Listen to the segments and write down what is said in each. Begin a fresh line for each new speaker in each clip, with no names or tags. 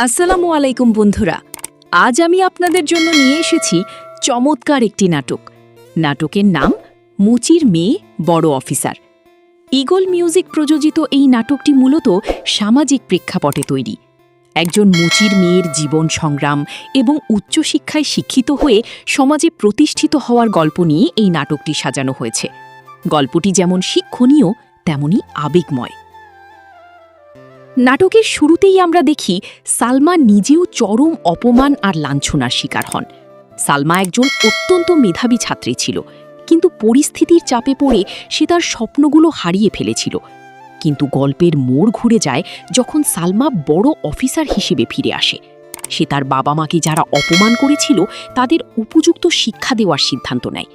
আসসালামু আলাইকুম বন্ধুরা, আজ আমি আপনাদের জন্য নিয়ে এসেছি চমৎকার একটি নাটক। নাটকের নাম মুচির মেয়ে বড় অফিসার। ঈগল মিউজিক প্রযোজিত এই নাটকটি মূলত সামাজিক প্রেক্ষাপটে তৈরি। একজন মুচির মেয়ের জীবন সংগ্রাম এবং উচ্চশিক্ষায় শিক্ষিত হয়ে সমাজে প্রতিষ্ঠিত হওয়ার গল্প নিয়ে এই নাটকটি সাজানো হয়েছে। গল্পটি যেমন শিক্ষণীয় তেমনি আবেগময়। নাটকের শুরুতেই আমরা দেখি সালমা নিজেও চরম অপমান আর লাঞ্ছনার শিকার হন। সালমা একজন অত্যন্ত মেধাবী ছাত্রী ছিল, কিন্তু পরিস্থিতির চাপে পড়ে সে তার স্বপ্নগুলো হারিয়ে ফেলেছিল। কিন্তু গল্পের মোড় ঘুরে যায় যখন সালমা বড় অফিসার হিসেবে ফিরে আসে। সে তার বাবা মাকে যারা অপমান করেছিল তাদের উপযুক্ত শিক্ষা দেওয়ার সিদ্ধান্ত নেয়।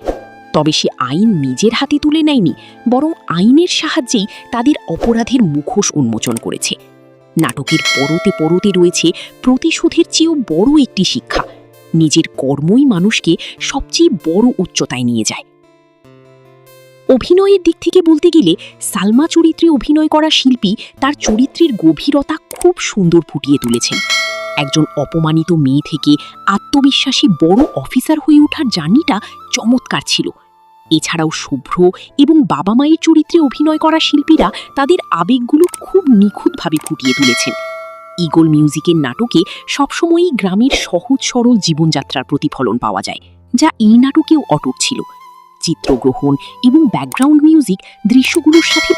তবে সে আইন নিজের হাতে তুলে নেয়নি, বরং আইনের সাহায্যেই তাদের অপরাধের মুখোশ উন্মোচন করেছে। নাটকের পরতে পরতে রয়েছে প্রতিশোধের চেয়েও বড় একটি শিক্ষা। নিজের কর্মই মানুষকে সবচেয়ে বড় উচ্চতায় নিয়ে যায়। অভিনয়ের দিক থেকে বলতে গেলে সালমা চরিত্রে অভিনয় করা শিল্পী তার চরিত্রের গভীরতা খুব সুন্দর ফুটিয়ে তুলেছেন। একজন অপমানিত মেয়ে থেকে আত্মবিশ্বাসী বড় অফিসার হয়ে ওঠার জার্নিটা চমৎকার ছিল। এছাড়াও শুভ্র এবং বাবা মায়ের চরিত্রে অভিনয় করা শিল্পীরা তাদের আবেগগুলো খুব নিখুঁতভাবে ফুটিয়ে তুলেছেন। ঈগল মিউজিকের নাটকে সবসময়ই গ্রামের সহজ সরল জীবনযাত্রার প্রতিফলন পাওয়া যায়, যা এই নাটকেও অটুট ছিল। চিত্রগ্রহণ এবং ব্যাকগ্রাউন্ড মিউজিক দৃশ্যগুলোর সাথে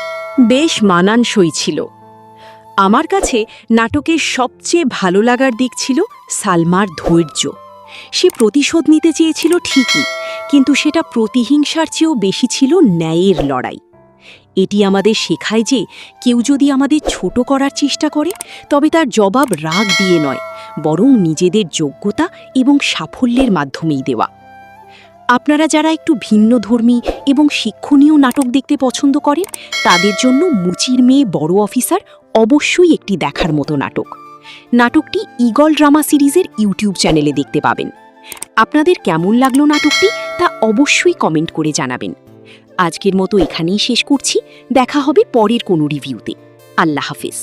বেশ মানানসই ছিল। আমার কাছে নাটকের সবচেয়ে ভালো লাগার দিক ছিল সালমার ধৈর্য। সে প্রতিশোধ নিতে চেয়েছিল ঠিকই, কিন্তু সেটা প্রতিহিংসার চেয়েও বেশি ছিল ন্যায়ের লড়াই। এটি আমাদের শেখায় যে কেউ যদি আমাদের ছোট করার চেষ্টা করে, তবে তার জবাব রাগ দিয়ে নয়, বরং নিজেদের যোগ্যতা এবং সাফল্যের মাধ্যমেই দেওয়া। আপনারা যারা একটু ভিন্নধর্মী এবং শিক্ষণীয় নাটক দেখতে পছন্দ করেন, তাদের জন্য মুচির মেয়ে বড় অফিসার অবশ্যই একটি দেখার মতো নাটক। নাটকটি ঈগল ড্রামা সিরিজের ইউটিউব চ্যানেলে দেখতে পাবেন। আপনাদের কেমন লাগলো নাটকটি তা অবশ্যই কমেন্ট করে জানাবেন। আজকের মতো এখানেই শেষ করছি। দেখা হবে পরের কোনো রিভিউতে। আল্লাহ হাফেজ।